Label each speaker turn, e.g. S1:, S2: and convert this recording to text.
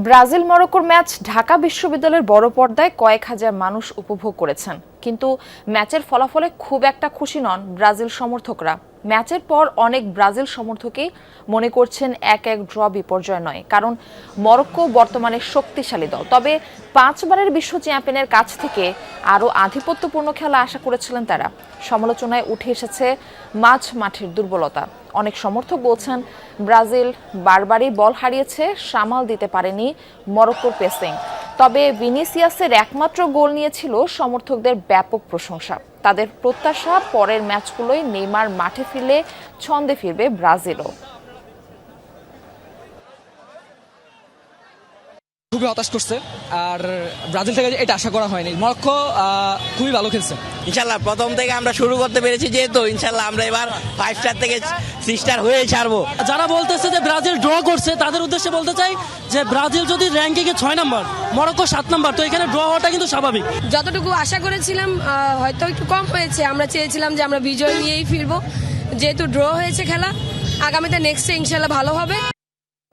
S1: Brazil মরক্কোর match Dhaka বিশ্ববিদ্যালয়ের বড় পর্দায় কয়েক হাজার মানুষ উপভোগ করেছেন, কিন্তু ম্যাচের ফলাফলে খুব একটা খুশি নন ব্রাজিল সমর্থকরা। ম্যাচের পর অনেক ব্রাজিল সমর্থকই মনে করছেন এক ড্র বিপর্যয় নয়, কারণ মরক্কো বর্তমানে শক্তিশালী দল। তবে 5 বারের বিশ্ব চ্যাম্পিয়নের কাছ থেকে আরও আধিপত্যপূর্ণ খেলা আশা করেছিলেন তারা। সমালোচনায় উঠে এসেছে মাঝ মাঠের দুর্বলতা। অনেক সমর্থক বলছেন ব্রাজিল বারবারই বল হারিয়েছে, সামাল দিতে পারেনি মরক্কোর পেসিং। তবে ভিনিসিয়াসের একমাত্র গোল নিয়েছিল সমর্থকদের ব্যাপক প্রশংসা। তাদের প্রত্যাশা পরের ম্যাচগুলোয় নেইমার মাঠে ফিরলে ছন্দে ফিরবে ব্রাজিলও।
S2: খুবই হতাশ করছে, আর ব্রাজিল থেকে এটা আশা করা হয়নি। মরক্কো খুবই ভালো খেলছে।
S3: ইনশাল্লাহ প্রথম থেকে আমরা শুরু করতে পেরেছি, যেহেতু ইনশাল্লাহ আমরা এবার 5 স্টার থেকে 6 স্টার হয়ে ছাড়বো।
S4: যারা বলতেছে যে ব্রাজিল ড্র করছে, তাদের উদ্দেশ্যে বলতে চাই যে ব্রাজিল যদি র্যাঙ্কিংয়ে 6 নম্বর, মরক্কো 7 নম্বর, তো এখানে ড্র হওয়াটা কিন্তু স্বাভাবিক।
S5: যতটুকু আশা করেছিলাম হয়তো একটু কম হয়েছে। আমরা চেয়েছিলাম যে আমরা বিজয় নিয়েই ফিরবো, যেহেতু ড্র হয়েছে খেলা। আগামীতে নেক্সটে ইনশাল্লাহ ভালো হবে।